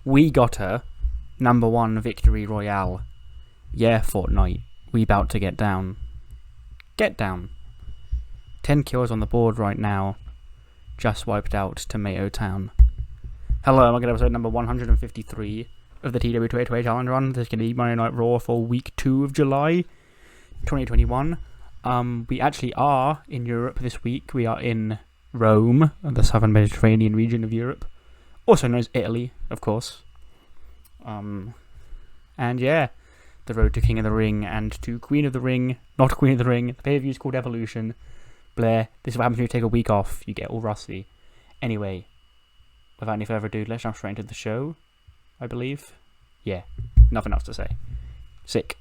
We got her #1 victory royale. Yeah, Fortnite. We about to get down. Get down. 10 kills on the board right now. Just wiped out Tomato Town. Hello, I'm going to episode number 153 of the TEW 2020 Challenge Run. This is going to be Monday Night Raw for week 2 of July 2021. We actually are in Europe this week. We are in Rome, the southern Mediterranean region of Europe. Also known as Italy, of course. And yeah, the road to King of the Ring and to Queen of the Ring. Not Queen of the Ring. The pay-per-view is called Evolution. Blair, this is what happens when you take a week off. You get all rusty. Anyway, without any further ado, let's jump straight into the show, I believe. Yeah, nothing else to say. Sick.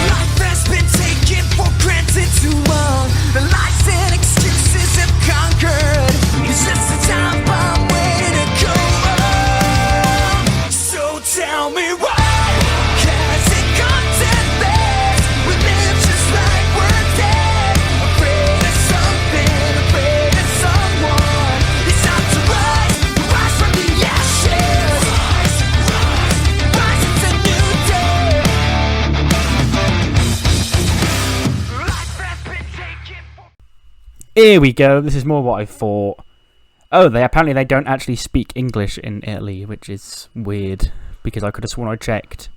Life has been taken for granted too long. The lies and excuses have conquered. Is this the time bomb waiting to go off? So tell me why has it gone to this? We live just like we're dead. Afraid of something, afraid of someone. It's time to rise from the ashes. Rise, it's a new day. Life has been taken for Here we go. This is more what I thought. Oh, apparently they don't actually speak English in Italy, which is weird, because I could have sworn I checked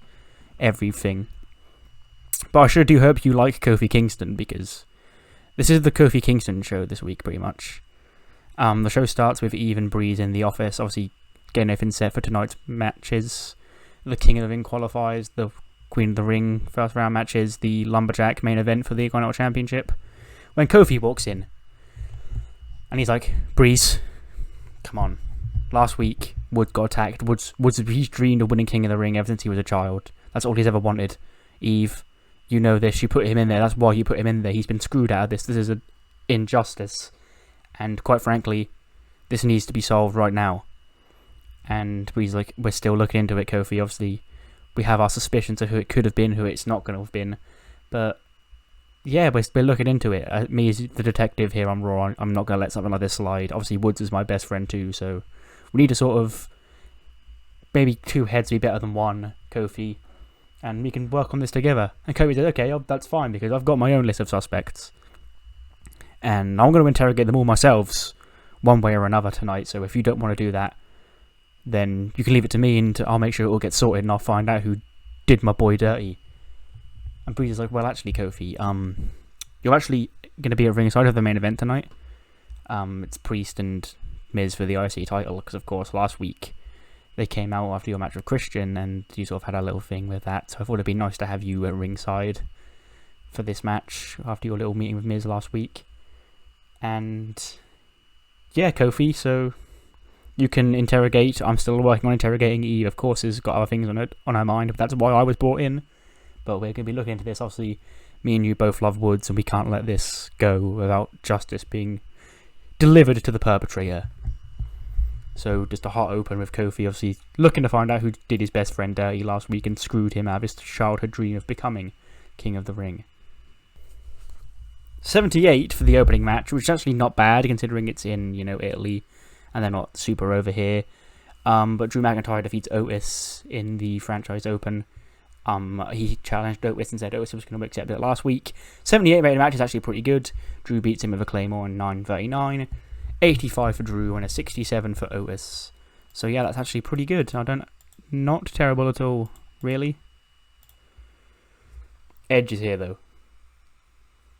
everything. But I sure do hope you like Kofi Kingston, because this is the Kofi Kingston show this week, pretty much. The show starts with Eve and Breeze in the office, obviously getting everything set for tonight's matches. The King of the Ring qualifies, the Queen of the Ring first round matches, the Lumberjack main event for the Continental Championship. When Kofi walks in, and he's like, Breeze, come on. Last week, Woods got attacked. He's dreamed of winning King of the Ring ever since he was a child. That's all he's ever wanted. Eve, you know this. You put him in there. That's why you put him in there. He's been screwed out of this. This is an injustice. And quite frankly, this needs to be solved right now. And Bree's like, we're still looking into it, Kofi. Obviously, we have our suspicions of who it could have been, who it's not going to have been. But yeah, we're looking into it. Me as the detective here on Raw, I'm not going to let something like this slide. Obviously, Woods is my best friend too, so we need to sort of maybe two heads be better than one, Kofi, and we can work on this together. And Kofi said, okay, that's fine, because I've got my own list of suspects. And I'm going to interrogate them all myself, one way or another tonight, so if you don't want to do that, then you can leave it to me, and I'll make sure it all gets sorted, and I'll find out who did my boy dirty. And Breeze is like, well, actually, Kofi, you're actually going to be at ringside of the main event tonight. It's Priest and Miz for the IC title, because, of course, last week they came out after your match with Christian, and you sort of had a little thing with that. So I thought it'd be nice to have you at ringside for this match after your little meeting with Miz last week. And yeah, Kofi, so you can interrogate. I'm still working on interrogating Eve. Of course, has got other things on her mind, but that's why I was brought in. But we're going to be looking into this. Obviously, me and you both love Woods, and we can't let this go without justice being delivered to the perpetrator. So, just a hot open with Kofi, obviously looking to find out who did his best friend dirty last week and screwed him out of his childhood dream of becoming King of the Ring. 78 for the opening match, which is actually not bad considering it's in, Italy, and they're not super over here. But Drew McIntyre defeats Otis in the Franchise Open. He challenged Otis and said Otis was going to accept it last week. 78 rated match is actually pretty good. Drew beats him with a Claymore in 9:39. 85 for Drew and a 67 for Otis. So yeah, that's actually pretty good. Not terrible at all, really. Edge is here though.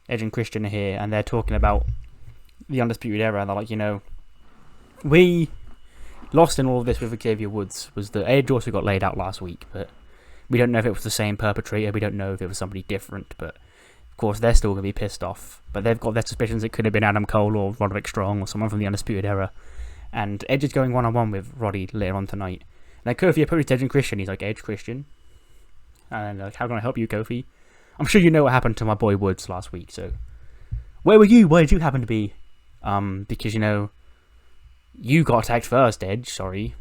Edge and Christian are here, and they're talking about the Undisputed Era. They're like, we lost in all of this with Xavier Woods. The Edge also got laid out last week, but we don't know if it was the same perpetrator. We don't know if it was somebody different, but of course they're still going to be pissed off. But they've got their suspicions it could have been Adam Cole or Roderick Strong or someone from the Undisputed Era. And Edge is going one-on-one with Roddy later on tonight. And then Kofi approaches Edge and Christian. He's like, Edge, Christian. And like, how can I help you, Kofi? I'm sure you know what happened to my boy Woods last week, so where were you? Where did you happen to be? Because, you got attacked first, Edge. Sorry.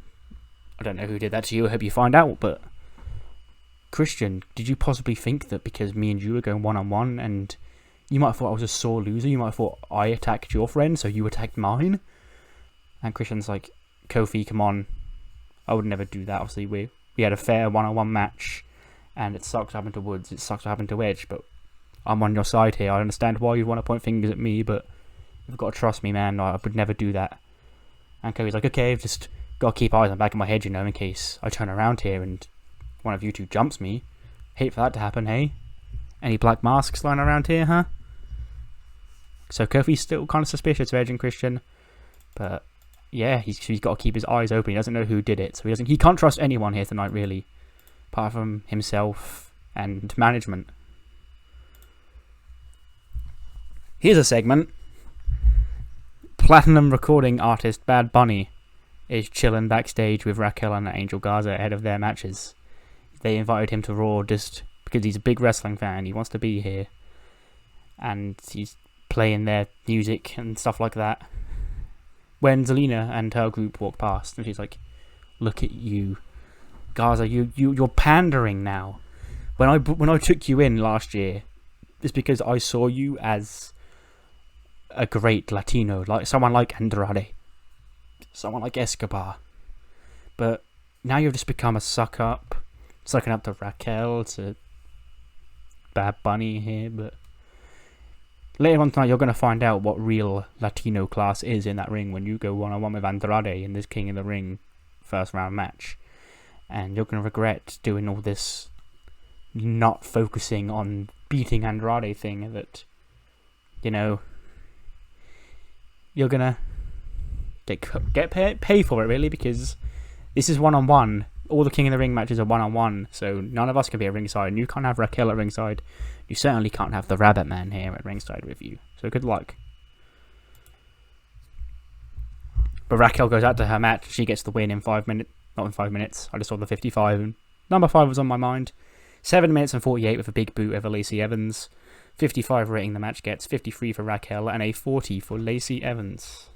I don't know who did that to you. I hope you find out, but Christian, did you possibly think that because me and you were going one-on-one and you might have thought I was a sore loser, you might have thought I attacked your friend, so you attacked mine? And Christian's like, Kofi, come on. I would never do that. Obviously, we had a fair one-on-one match, and it sucks what happened to Woods, it sucks what happened to Edge, but I'm on your side here. I understand why you want to point fingers at me, but you've got to trust me, man. I would never do that. And Kofi's like, okay, I've just got to keep eyes on the back of my head, in case I turn around here and one of you two jumps me. Hate for that to happen, hey? Any black masks lying around here, huh? So Kofi's still kind of suspicious of Edge and Christian, but yeah, he's got to keep his eyes open. He doesn't know who did it, so he can't trust anyone here tonight, really, apart from himself and management. Here's a segment. Platinum recording artist Bad Bunny is chilling backstage with Raquel and Angel Garza ahead of their matches. They invited him to Raw just because he's a big wrestling fan. He wants to be here. And he's playing their music and stuff like that. When Zelina and her group walk past, and she's like, look at you. Garza, you're pandering now. When I took you in last year, it's because I saw you as a great Latino, like someone like Andrade, someone like Escobar. But now you've just become a sucking up to Raquel, to Bad Bunny here. But later on tonight, you're going to find out what real Latino class is in that ring when you go one-on-one with Andrade in this King of the Ring first round match. And you're going to regret doing all this not focusing on beating Andrade thing that, you're going to get pay for it, really, because this is one-on-one. All the King of the Ring matches are one-on-one, so none of us can be at ringside, and you can't have Raquel at ringside. You certainly can't have the Rabbit Man here at ringside with you, so good luck. But Raquel goes out to her match. She gets the win in 5 minutes. Not in 5 minutes. I just saw the 55, and number 5 was on my mind. 7 minutes and 48 with a big boot over Lacey Evans. 55 rating the match gets, 53 for Raquel, and a 40 for Lacey Evans.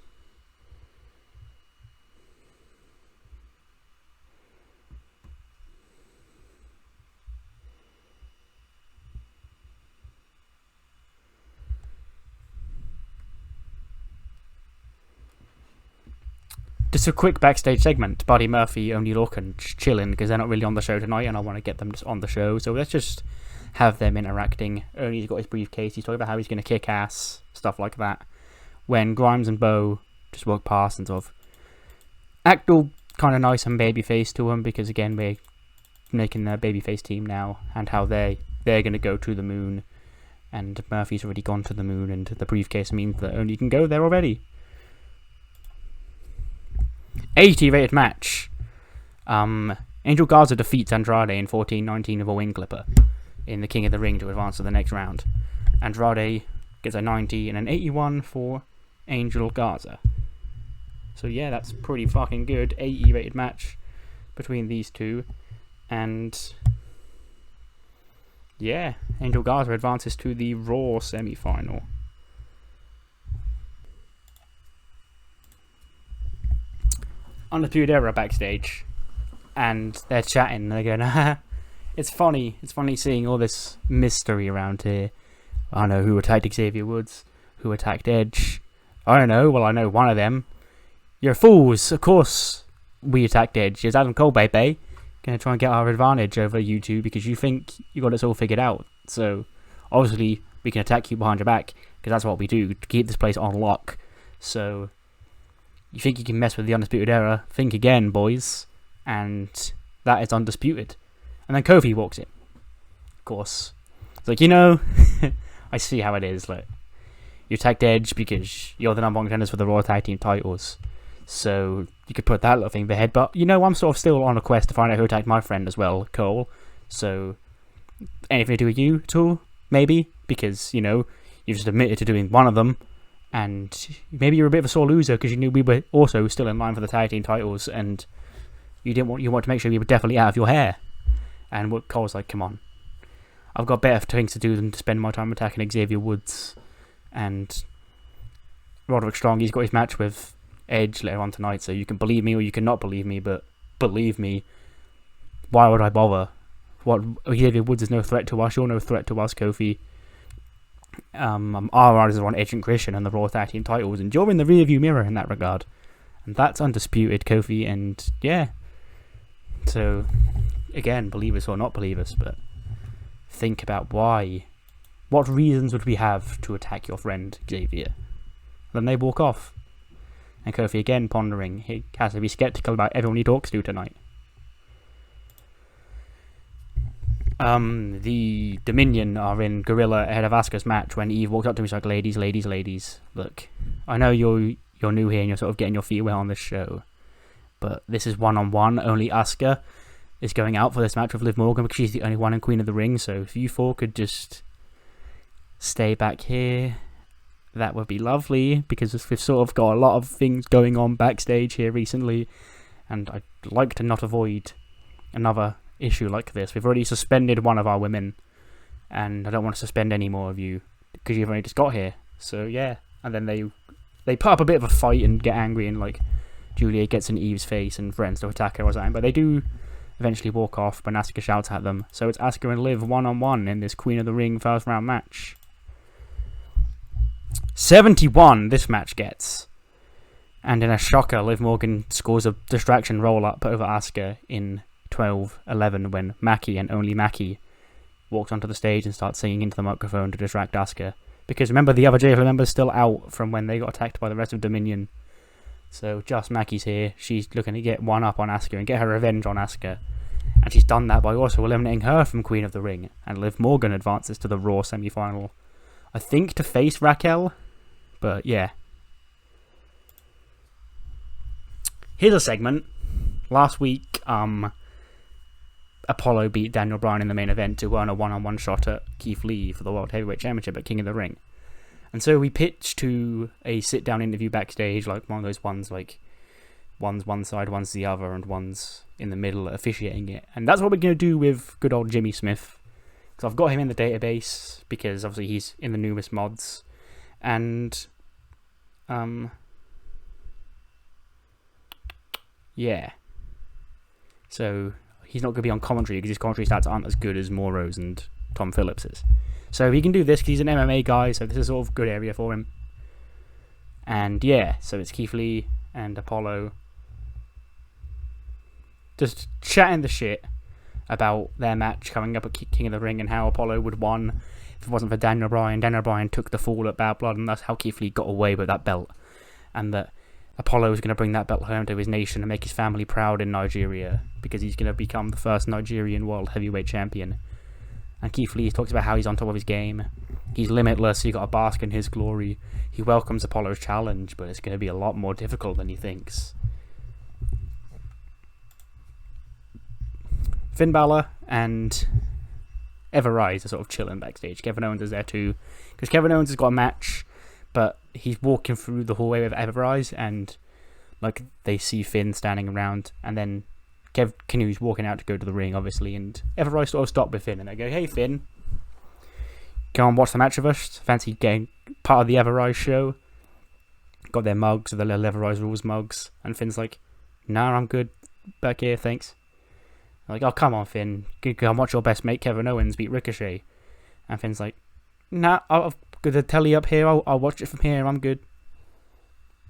Just a quick backstage segment. Buddy Murphy, Oney, Lorcan chilling because they're not really on the show tonight, and I want to get them just on the show. So let's just have them interacting. Oney's got his briefcase. He's talking about how he's going to kick ass, stuff like that. When Grimes and Bo just walk past and sort of act all kind of nice and babyface to him, because again we're making their babyface team now, and how they're going to go to the moon, and Murphy's already gone to the moon, and the briefcase means that Oney can go there already. 80 rated match. Angel Garza defeats Andrade in 14-19 of a wing clipper in the King of the Ring to advance to the next round. Andrade gets a 90 and an 81 for Angel Garza. So yeah, that's pretty fucking good. 80 rated match between these two. And yeah, Angel Garza advances to the Raw semi-final. Undisputed Era backstage, and they're chatting, they're going, it's funny seeing all this mystery around here. I don't know who attacked Xavier Woods, who attacked Edge. I don't know, well I know one of them. You're fools, of course we attacked Edge. It's Adam Cole, baby. Gonna try and get our advantage over you two because you think you got us all figured out. So obviously we can attack you behind your back, because that's what we do to keep this place on lock. So you think you can mess with the Undisputed Era? Think again, boys. And that is Undisputed. And then Kofi walks in. Of course. It's like, I see how it is. Like, you attacked Edge because you're the number one contenders for the Raw Tag Team titles. So you could put that little thing in the head. But, I'm sort of still on a quest to find out who attacked my friend as well, Cole. So, anything to do with you at all? Maybe? Because, you just admitted to doing one of them. And maybe you're a bit of a sore loser because you knew we were also still in line for the tag team titles, and you want to make sure we were definitely out of your hair. And what Cole's like, come on, I've got better things to do than to spend my time attacking Xavier Woods. And Roderick Strong, he's got his match with Edge later on tonight, so you can believe me or you can not believe me, but believe me, why would I bother what Xavier Woods is no threat to us. You're no threat to us, Kofi. Our riders are on Edge and Christian and the Raw Tag Team titles, and you're in the rearview mirror in that regard. And that's undisputed, Kofi, and yeah. So, again, believe us or not believe us, but think about why. What reasons would we have to attack your friend, Xavier? Then they walk off. And Kofi again pondering, he has to be skeptical about everyone he talks to tonight. The Dominion are in Gorilla ahead of Asuka's match when Eve walks up to me and like, ladies, ladies, ladies, look, I know you're new here and you're sort of getting your feet wet on this show, but this is one-on-one. Only Asuka is going out for this match with Liv Morgan because she's the only one in Queen of the Ring, so if you four could just stay back here, that would be lovely, because we've sort of got a lot of things going on backstage here recently, and I'd like to not avoid another issue like this. We've already suspended one of our women, and I don't want to suspend any more of you because you've only just got here. So yeah, and then they put up a bit of a fight and get angry, and like Julia gets in Eve's face and threatens to attack her or something, but they do eventually walk off when Asuka shouts at them. So it's Asuka and Liv one-on-one in this Queen of the Ring first round match. 71 this match gets, and in a shocker, Liv Morgan scores a distraction roll-up over Asuka in 12-11 when Mackie, and only Mackie, walks onto the stage and starts singing into the microphone to distract Asuka. Because remember, the other JFL member's still out from when they got attacked by the rest of Dominion. So just Mackie's here. She's looking to get one up on Asuka and get her revenge on Asuka. And she's done that by also eliminating her from Queen of the Ring. And Liv Morgan advances to the Raw semi-final. I think to face Raquel. But yeah. Here's a segment. Last week, Apollo beat Daniel Bryan in the main event to earn a one-on-one shot at Keith Lee for the World Heavyweight Championship at King of the Ring. And so we pitched to a sit-down interview backstage, like one of those ones, like one's one side, one's the other, and one's in the middle officiating it. And that's what we're going to do with good old Jimmy Smith. Because I've got him in the database, because obviously he's in the newest mods. And, yeah. So he's not going to be on commentary because his commentary stats aren't as good as Moro's and Tom Phillips's. So he can do this because he's an MMA guy, so this is sort of a good area for him. And yeah, so it's Keith Lee and Apollo just chatting the shit about their match coming up at King of the Ring and how Apollo would have won if it wasn't for Daniel Bryan. Daniel Bryan took the fall at Bad Blood, and that's how Keith Lee got away with that belt. And that Apollo was going to bring that belt home to his nation and make his family proud in Nigeria, because he's going to become the first Nigerian World Heavyweight Champion. And Keith Lee talks about how he's on top of his game. He's limitless, so you got to bask in his glory. He welcomes Apollo's challenge, but it's going to be a lot more difficult than he thinks. Finn Balor and Everrise are sort of chilling backstage. Kevin Owens is there too, because Kevin Owens has got a match, but he's walking through the hallway with Everrise, and like they see Finn standing around, and then Kev Canoe's walking out to go to the ring, obviously, and Everrise sort of stop with Finn, and they go, "Hey Finn, go and watch the match with us. Fancy getting part of the Everrise show?" Got their mugs, the little Everrise rules mugs, and Finn's like, "Nah, I'm good back here, thanks." They're like, "Oh, come on, Finn, go and watch your best mate Kevin Owens beat Ricochet." And Finn's like, "Nah, I've got the telly up here. I'll watch it from here. I'm good.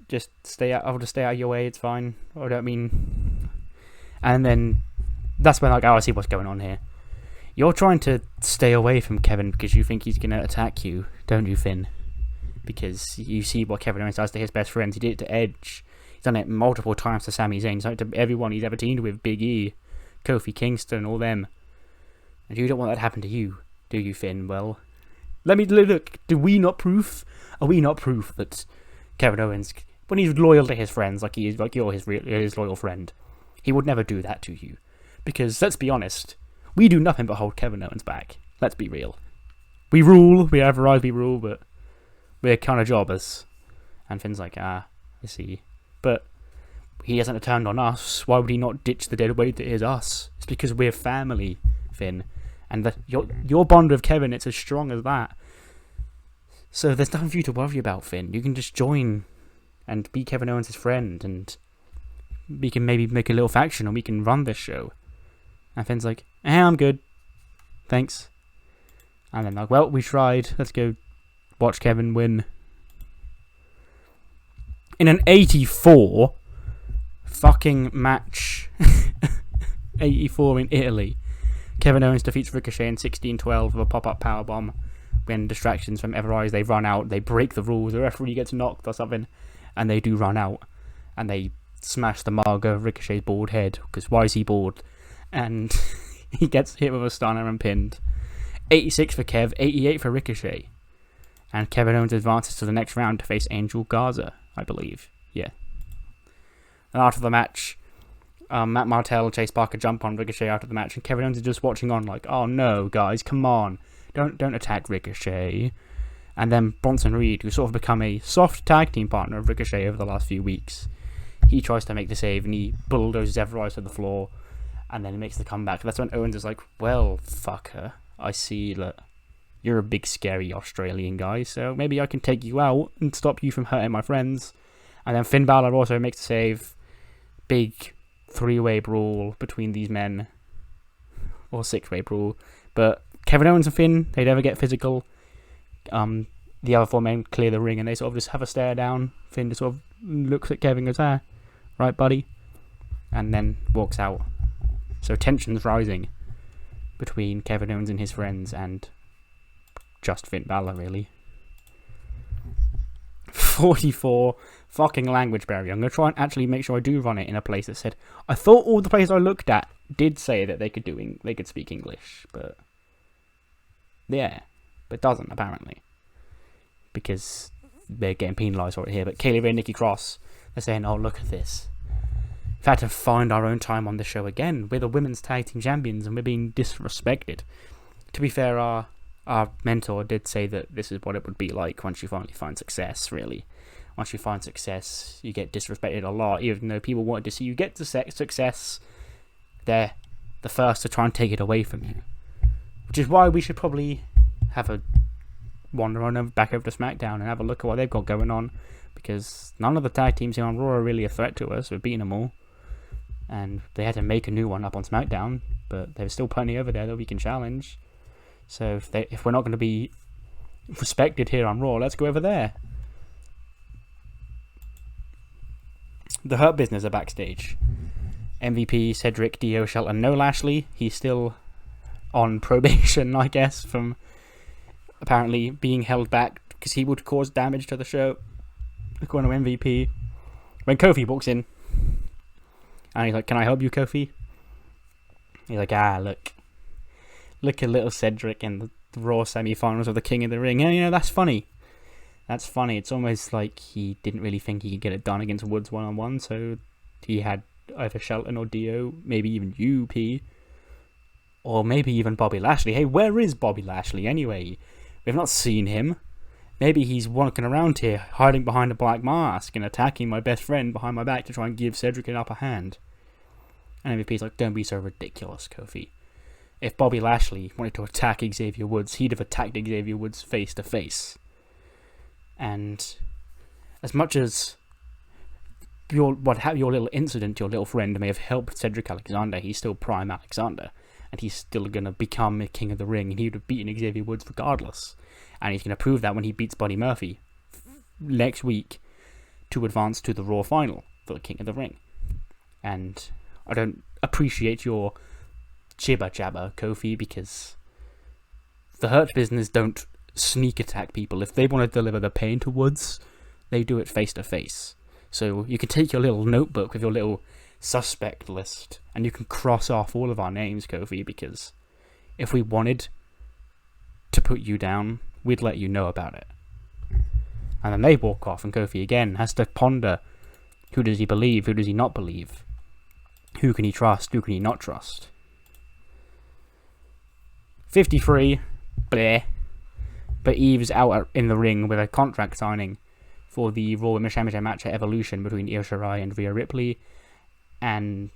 Just stay out. I'll just stay out of your way. It's fine. I don't mean." And then that's when I see what's going on here. You're trying to stay away from Kevin because you think he's going to attack you, don't you, Finn? Because you see what Kevin Owens does to his best friends. He did it to Edge. He's done it multiple times to Sami Zayn. He's done it to everyone he's ever teamed with. Big E, Kofi Kingston, all them. And you don't want that to happen to you, do you, Finn? Well, let me look. Are we not proof that Kevin Owens, when he's loyal to his friends, like he is, like you're his loyal friend, he would never do that to you? Because let's be honest, we do nothing but hold Kevin Owens back. Let's be real. We rule, we Everrise, we rule, but we're kind of jobbers. And Finn's like, I see. But he hasn't turned on us. Why would he not ditch the dead weight that is us? It's because we're family, Finn. And your bond with Kevin, it's as strong as that. So there's nothing for you to worry about, Finn. You can just join and be Kevin Owens' friend, and we can maybe make a little faction and we can run this show. And Finn's like, I'm good. Thanks. And then like, well, we tried. Let's go watch Kevin win. In an 84 fucking match. 84 in Italy. Kevin Owens defeats Ricochet in 16-12 with a pop-up powerbomb. When distractions from Everrise, they run out, they break the rules, the referee gets knocked or something, and they do run out. And they smash the mug of Ricochet's bald head, because why is he bald? And he gets hit with a stunner and pinned. 86 for Kev, 88 for Ricochet. And Kevin Owens advances to the next round to face Angel Garza, I believe. Yeah. And after the match, Matt Martell, Chase Parker jump on Ricochet after the match, and Kevin Owens is just watching on like, oh no, guys, come on. Don't attack Ricochet. And then Bronson Reed, who's sort of become a soft tag team partner of Ricochet over the last few weeks, he tries to make the save, and he bulldozes Everrise to the floor, and then he makes the comeback. That's when Owens is like, well, fucker, I see that you're a big scary Australian guy, so maybe I can take you out and stop you from hurting my friends. And then Finn Balor also makes the save. Big 3-way brawl between these men. Or 6-way brawl. But Kevin Owens and Finn, they never get physical. The other 4 men clear the ring, and they sort of just have a stare down. Finn just sort of looks at Kevin and goes, right, buddy? And then walks out. So tension's rising between Kevin Owens and his friends, and just Finn Balor, really. 44 fucking language barrier. I'm going to try and actually make sure I do run it in a place that said... I thought all the places I looked at did say that they could speak English, but... yeah, but it doesn't, apparently. Because they're getting penalised for it here. But Kaylee Ray and Nikki Cross, they're saying, oh, look at this. We've had to find our own time on the show again. We're the women's tag team champions, and we're being disrespected. To be fair, our mentor did say that this is what it would be like once you finally find success, really. Once you find success, you get disrespected a lot. Even though people wanted to see you get to success, they're the first to try and take it away from you. Which is why we should probably have a wander on back over to SmackDown and have a look at what they've got going on. Because none of the tag teams here on Raw are really a threat to us. We've beaten them all. And they had to make a new one up on SmackDown. But there's still plenty over there that we can challenge. So if we're not going to be respected here on Raw, let's go over there. The Hurt Business are backstage. MVP, Cedric, Dio, Shelton, no Lashley. He's still on probation, I guess, from apparently being held back because he would cause damage to the show, according to MVP. When Kofi walks in, and he's like, can I help you, Kofi? He's like, look at little Cedric in the Raw semi-finals of the King of the Ring. And, that's funny. That's funny. It's almost like he didn't really think he could get it done against Woods one-on-one, so he had either Shelton or Dio, maybe even UP, or maybe even Bobby Lashley. Hey, where is Bobby Lashley anyway? We've not seen him. Maybe he's walking around here, hiding behind a black mask and attacking my best friend behind my back to try and give Cedric an upper hand. And MVP's like, don't be so ridiculous, Kofi. If Bobby Lashley wanted to attack Xavier Woods, he'd have attacked Xavier Woods face to face. And as much as your little incident, your little friend may have helped Cedric Alexander, he's still Prime Alexander. And he's still going to become a King of the Ring, and he would have beaten Xavier Woods regardless. And he's going to prove that when he beats Buddy Murphy next week to advance to the Raw final for the King of the Ring. And I don't appreciate your jibber jabber, Kofi, because the Hurt Business don't sneak attack people. If they want to deliver the pain to Woods, they do it face to face. So you can take your little notebook with your little suspect list and you can cross off all of our names, Kofi, because if we wanted to put you down, we'd let you know about it. And then they walk off, and Kofi again has to ponder, who does he believe, who does he not believe? Who can he trust, who can he not trust? 53, bleh. But Eve's out in the ring with a contract signing for the Raw Women's Championship match at Evolution between Io Shirai and Rhea Ripley. And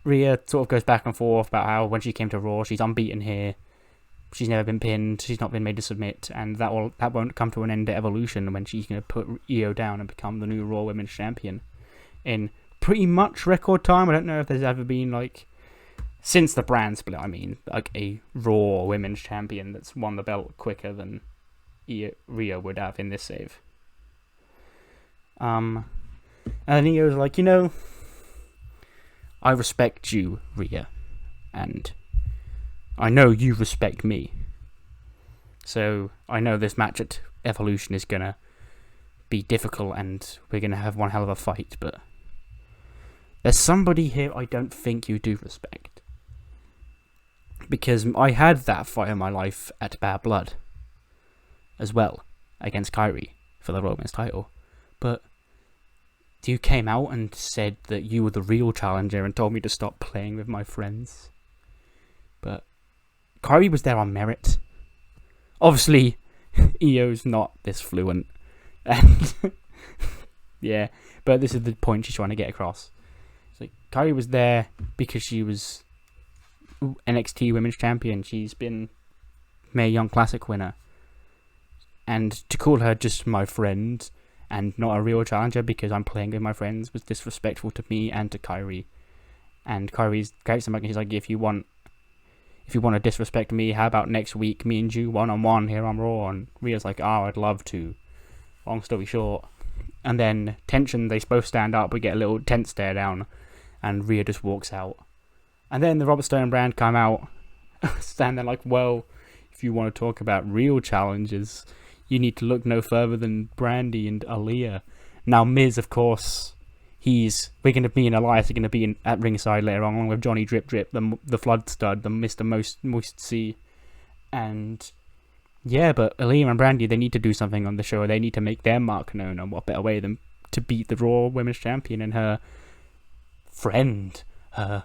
Rhea sort of goes back and forth about how when she came to Raw, she's unbeaten here. She's never been pinned. She's not been made to submit, and that won't come to an end at Evolution when she's going to put Io down and become the new Raw Women's Champion in pretty much record time. I don't know if there's ever been like since the brand split, I mean, like a Raw Women's Champion that's won the belt quicker than Rhea would have in this save. And Io's like, I respect you, Rhea, and I know you respect me. So I know this match at Evolution is gonna be difficult and we're gonna have one hell of a fight, but there's somebody here I don't think you do respect. Because I had that fight in my life at Bad Blood as well, against Kairi for the Women's title. But you came out and said that you were the real challenger and told me to stop playing with my friends. But Kairi was there on merit. Obviously, Io's not this fluent. And yeah, but this is the point she's trying to get across. So Kairi was there because she was NXT Women's Champion. She's been Mae Young Classic winner. And to call her just my friend and not a real challenger because I'm playing with my friends was disrespectful to me and to Kairi. And Kairi's great to he's like, if you want to disrespect me, how about next week me and you one-on-one here on Raw? And Rhea's like, oh, I'd love to. Long story short. And then tension, they both stand up, we get a little tense stare down, and Rhea just walks out. And then the Robert Stone brand come out, stand there like, well, if you want to talk about real challenges, you need to look no further than Brandy and Aaliyah. Now Miz, of course, we're going to be in Elias, are going to be at ringside later on, along with Johnny Drip Drip, the Flood Stud, the Mr. Moist Sea. And yeah, but Aaliyah and Brandy, they need to do something on the show. They need to make their mark known, and what better way than to beat the Raw Women's Champion and her friend, her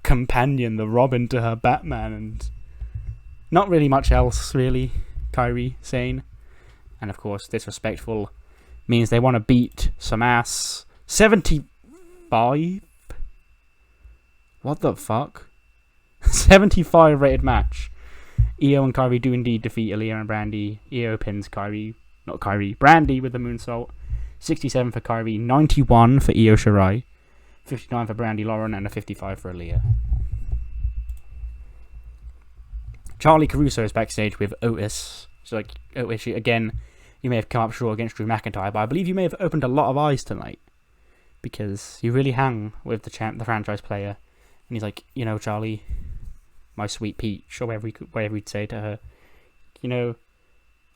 companion, the Robin to her Batman, and not really much else, really, Kairi saying. And of course, disrespectful means they want to beat some ass. 75? What the fuck? 75 rated match. Io and Kairi do indeed defeat Aaliyah and Brandy. Io pins Brandy with the moonsault. 67 for Kairi, 91 for Io Shirai, 59 for Brandy Lauren, and a 55 for Aaliyah. Charlie Caruso is backstage with Otis. So like, Otis, again, you may have come up short against Drew McIntyre, but I believe you may have opened a lot of eyes tonight, because you really hang with the franchise player. And he's like, Charlie, my sweet peach, or whatever he'd say to her.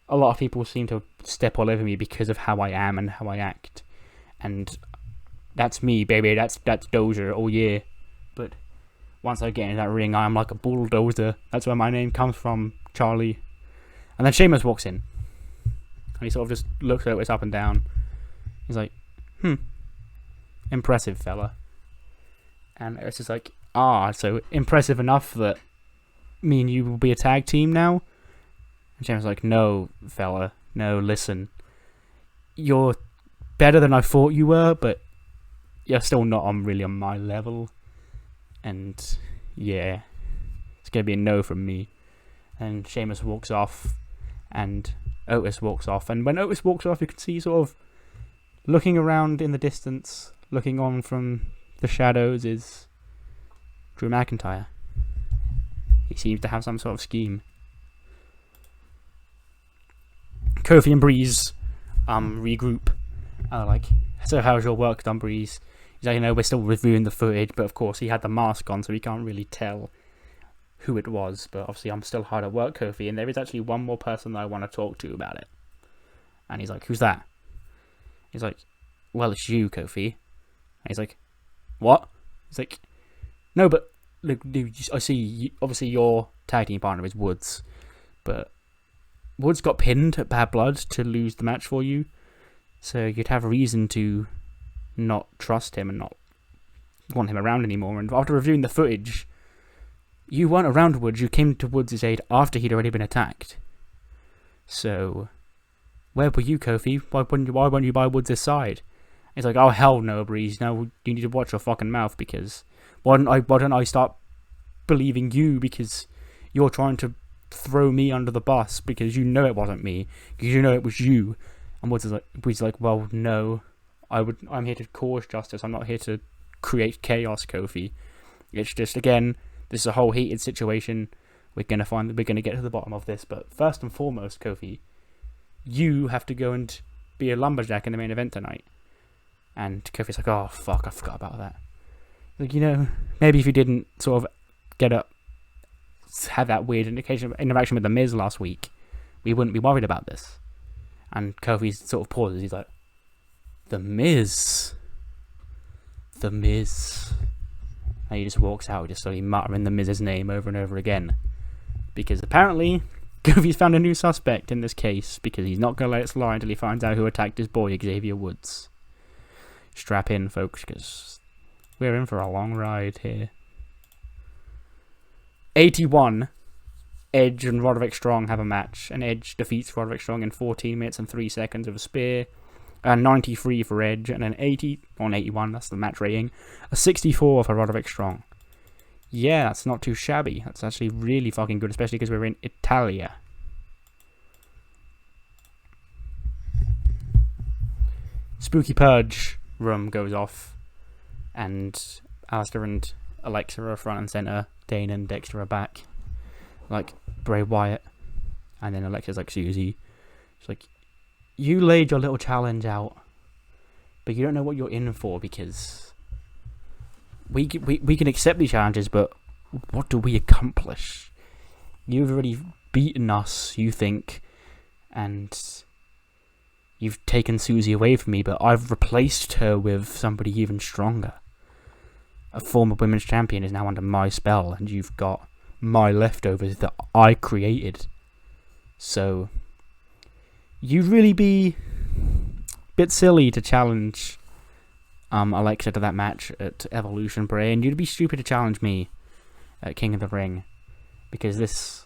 A lot of people seem to step all over me because of how I am and how I act. And that's me, baby. That's Dozier, oh yeah. But once I get in that ring, I'm like a bulldozer. That's where my name comes from, Charlie. And then Sheamus walks in. And he sort of just looks at us up and down. He's like, impressive fella. And it's just like, so impressive enough that me and you will be a tag team now? And Sheamus was like, no, fella, no, listen. You're better than I thought you were, but you're still not really on my level. And yeah, it's going to be a no from me. And Sheamus walks off, and Otis walks off. And when Otis walks off, you can see sort of looking around in the distance, looking on from the shadows, is Drew McIntyre. He seems to have some sort of scheme. Kofi and Breeze regroup. So how's your work done, Breeze? He's like, we're still reviewing the footage, but of course he had the mask on, so we can't really tell who it was. But obviously I'm still hard at work, Kofi, and there is actually one more person that I want to talk to about it. And he's like, who's that? He's like, well, it's you, Kofi. And he's like, what? He's like, no, but look, dude, I see, obviously your tag team partner is Woods, but Woods got pinned at Bad Blood to lose the match for you, so you'd have a reason to not trust him and not want him around anymore. And after reviewing the footage, you weren't around Woods, you came to Woods' aid after he'd already been attacked. So, where were you, Kofi? Why weren't you by Woods' side? He's like, oh hell no, Breeze, no, you need to watch your fucking mouth, because why don't I start believing you, because you're trying to throw me under the bus, because you know it wasn't me, because you know it was you. And Woods is like, well, no, I'm here to cause justice, I'm not here to create chaos, Kofi. It's just, again, This is a whole heated situation. We're gonna get to the bottom of this. But first and foremost, Kofi, you have to go and be a lumberjack in the main event tonight. And Kofi's like, oh fuck, I forgot about that. Like, maybe if you didn't sort of get up, have that weird interaction with the Miz last week, we wouldn't be worried about this. And Kofi sort of pauses. He's like, the Miz. And he just walks out, just slowly muttering the Miz's name over and over again. Because apparently, Kofi's found a new suspect in this case, because he's not going to let it slide until he finds out who attacked his boy, Xavier Woods. Strap in, folks, because we're in for a long ride here. 81, Edge and Roderick Strong have a match, and Edge defeats Roderick Strong in 14 minutes and 3 seconds with a spear. 93 for Edge, and an 80 on 81, that's the match rating. A 64 for Roderick Strong. Yeah, that's not too shabby. That's actually really fucking good, especially because we're in Italia. Spooky Purge room goes off, and Alistair and Alexa are front and center. Dane and Dexter are back, like Bray Wyatt. And then Alexa's like, Susie, she's like, you laid your little challenge out, but you don't know what you're in for, because we can accept these challenges, but what do we accomplish? You've already beaten us, you think, and you've taken Susie away from me, but I've replaced her with somebody even stronger. A former women's champion is now under my spell, and you've got my leftovers that I created. So you'd really be a bit silly to challenge Alexa to that match at Evolution, Bray, and you'd be stupid to challenge me at King of the Ring, because this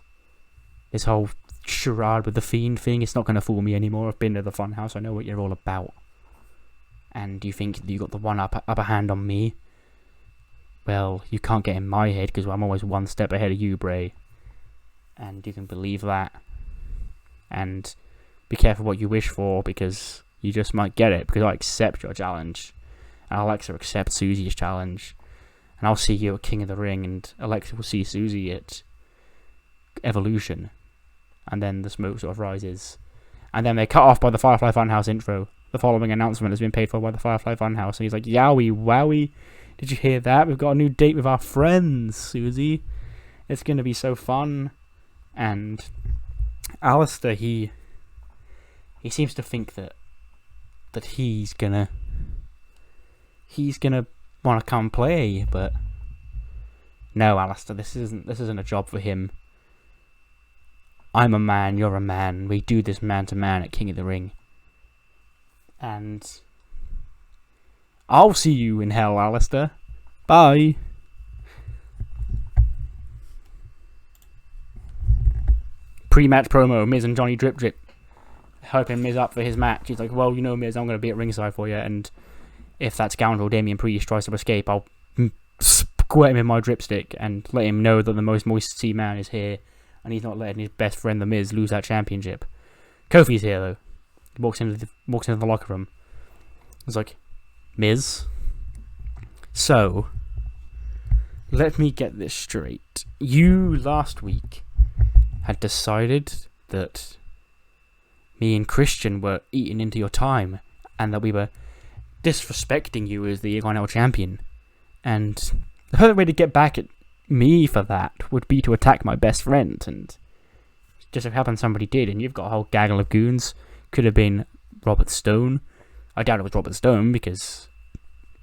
whole charade with the Fiend thing, it's not going to fool me anymore. I've been to the Funhouse, I know what you're all about. And you think you got the one upper hand on me? Well, you can't get in my head, because I'm always one step ahead of you, Bray. And you can believe that. And be careful what you wish for, because you just might get it, because I accept your challenge. And Alexa accepts Susie's challenge. And I'll see you at King of the Ring, and Alexa will see Susie at Evolution. And then the smoke sort of rises. And then they cut off by the Firefly Funhouse intro. The following announcement has been paid for by the Firefly Funhouse. And he's like, yowie, wowie. Did you hear that? We've got a new date with our friends, Susie. It's going to be so fun. And Alistair, he seems to think that he's gonna want to come play, but no, Alistair, this isn't a job for him. I'm a man, you're a man. We do this man to man at King of the Ring. And I'll see you in hell, Alistair. Bye. Pre-match promo, Miz and Johnny Drip Drip hyping Miz up for his match. He's like, well, Miz, I'm going to be at ringside for you, and if that scoundrel Damian Priest tries to escape, I'll squirt him in my dripstick and let him know that the most moisty man is here, and he's not letting his best friend, The Miz, lose that championship. Kofi's here, though. He walks into the locker room. He's like, Miz? So, let me get this straight. You, last week, had decided that me and Christian were eating into your time, and that we were disrespecting you as the Intercontinental Champion. And the only way to get back at me for that would be to attack my best friend, and just so happened somebody did, and you've got a whole gaggle of goons. Could have been Robert Stone. I doubt it was Robert Stone, because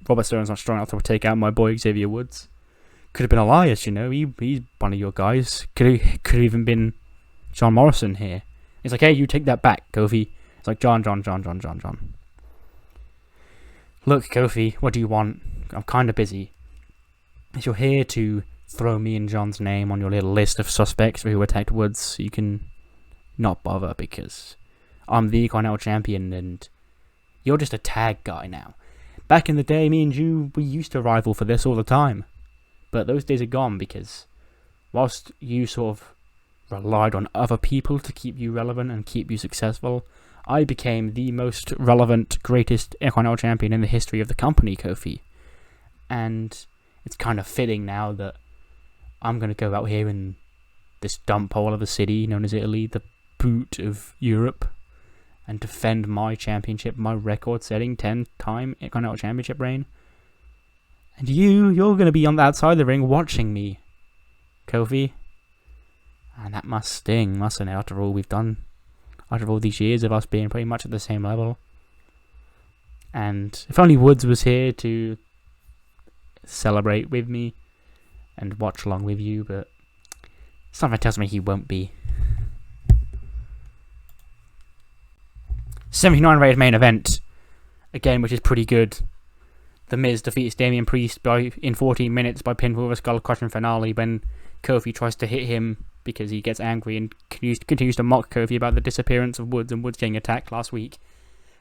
Robert Stone's not strong enough to take out my boy Xavier Woods. Could have been Elias, he's one of your guys. Could have even been John Morrison here. He's like, hey, you take that back, Kofi. It's like, John. Look, Kofi, what do you want? I'm kind of busy. If you're here to throw me and John's name on your little list of suspects who attacked Woods, you can not bother, because I'm the Intercontinental Champion and you're just a tag guy now. Back in the day, me and you, we used to rival for this all the time. But those days are gone, because whilst you sort of relied on other people to keep you relevant and keep you successful, I became the most relevant, greatest Intercontinental Champion in the history of the company, Kofi. And it's kind of fitting now that I'm going to go out here in this dump hole of a city known as Italy, the boot of Europe, and defend my championship, my record-setting 10-time Intercontinental Championship reign. And you're going to be on the outside of the ring watching me, Kofi. And that must sting, mustn't it, after all we've done, after all these years of us being pretty much at the same level. And if only Woods was here to celebrate with me and watch along with you, but something tells me he won't be. 79 rated main event, again, which is pretty good. The Miz defeats Damian Priest in 14 minutes by pinfall with a skull crushing finale when Kofi tries to hit him because he gets angry and continues to mock Kofi about the disappearance of Woods and Woods getting attacked last week.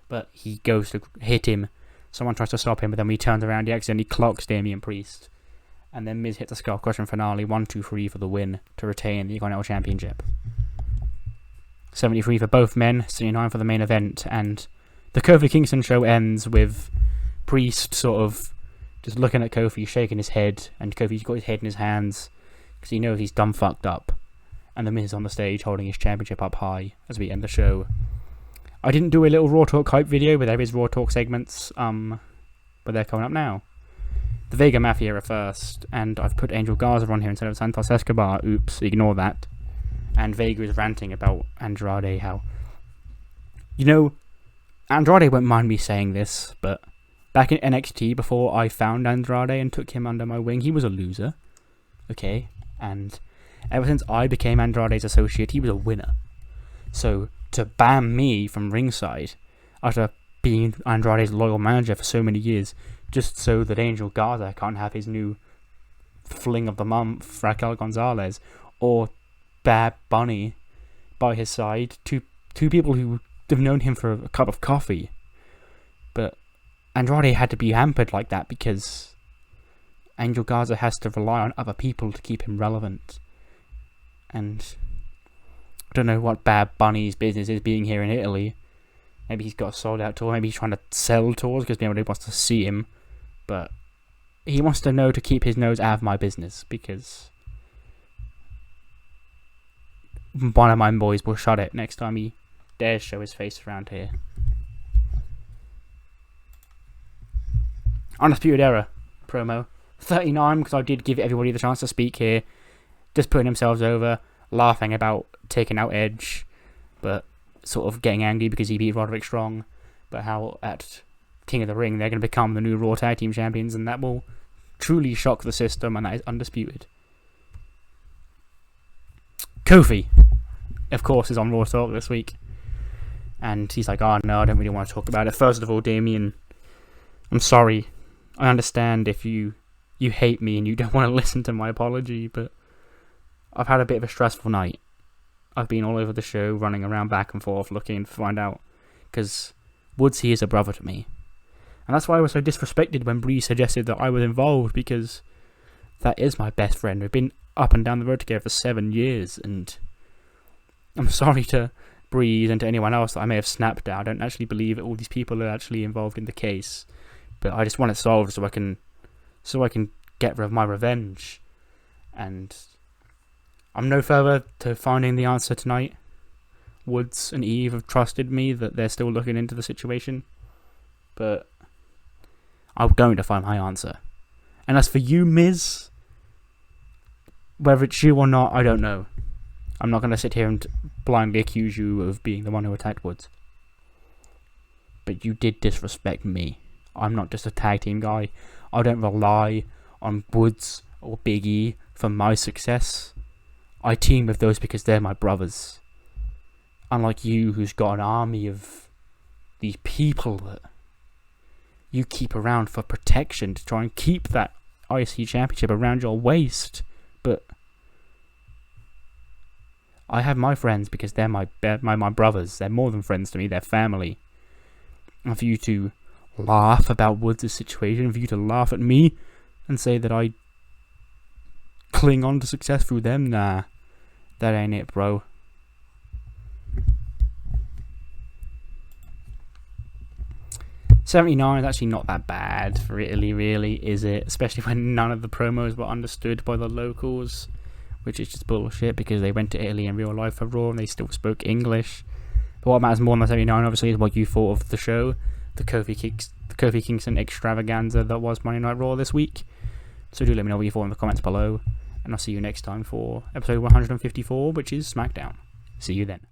But he goes to hit him. Someone tries to stop him, but then when he turns around, he accidentally clocks Damian Priest. And then Miz hits a skull crushing finale, 1-2-3 for the win to retain the Continental Championship. 73 for both men, 79 for the main event, and the Kofi Kingston show ends with Priest sort of just looking at Kofi, shaking his head, and Kofi's got his head in his hands because he knows he's done fucked up. And the Miz is on the stage holding his championship up high as we end the show. I didn't do a little Raw Talk hype video, but there is Raw Talk segments, but they're coming up now. The Vega Mafia are first, and I've put Angel Garza on here instead of Santos Escobar. Oops, ignore that. And Vega is ranting about Andrade, how... You know, Andrade won't mind me saying this, but back in NXT, before I found Andrade and took him under my wing, he was a loser. Okay? And ever since I became Andrade's associate, he was a winner. So, to ban me from ringside, after being Andrade's loyal manager for so many years, just so that Angel Garza can't have his new fling of the month, Raquel Gonzalez, or Bad Bunny by his side, two people who have known him for a cup of coffee. But Andrade had to be hampered like that because Angel Garza has to rely on other people to keep him relevant. And I don't know what Bad Bunny's business is being here in Italy. Maybe he's got a sold out tour, maybe he's trying to sell tours because nobody wants to see him. But he wants to know to keep his nose out of my business because one of my boys will shut it next time he dares show his face around here. Undisputed Era promo. 39, because I did give everybody the chance to speak here. Just putting themselves over, laughing about taking out Edge, but sort of getting angry because he beat Roderick Strong. But how at King of the Ring they're going to become the new Raw Tag Team Champions, and that will truly shock the system, and that is undisputed. Kofi, of course, is on Raw Talk this week. And he's like, oh no, I don't really want to talk about it. First of all, Damien, I'm sorry. I understand if you hate me and you don't want to listen to my apology, but I've had a bit of a stressful night. I've been all over the show, running around back and forth, looking to find out. Because Woodsy is a brother to me. And that's why I was so disrespected when Bree suggested that I was involved, because that is my best friend. We've been up and down the road together for 7 years, and I'm sorry to Breeze and to anyone else that I may have snapped at. I don't actually believe that all these people are actually involved in the case, but I just want it solved so I can get rid of my revenge. And I'm no further to finding the answer tonight. Woods and Eve have trusted me that they're still looking into the situation, but I'm going to find my answer. And as for you, Miz, whether it's you or not, I don't know. I'm not going to sit here and blindly accuse you of being the one who attacked Woods. But you did disrespect me. I'm not just a tag team guy. I don't rely on Woods or Big E for my success. I team with those because they're my brothers. Unlike you, who's got an army of these people that you keep around for protection to try and keep that IC championship around your waist. But I have my friends because they're my brothers. They're more than friends to me. They're family. And for you to laugh about Woods' situation, for you to laugh at me and say that I cling on to success through them, nah, that ain't it, bro. $79 is actually not that bad for Italy, really, is it? Especially when none of the promos were understood by the locals. which is just bullshit because they went to Italy in real life for Raw and they still spoke English. But what matters more than the 79, obviously, is what you thought of the show, the Kofi Kingston extravaganza that was Monday Night Raw this week. So do let me know what you thought in the comments below, and I'll see you next time for episode 154, which is SmackDown. See you then.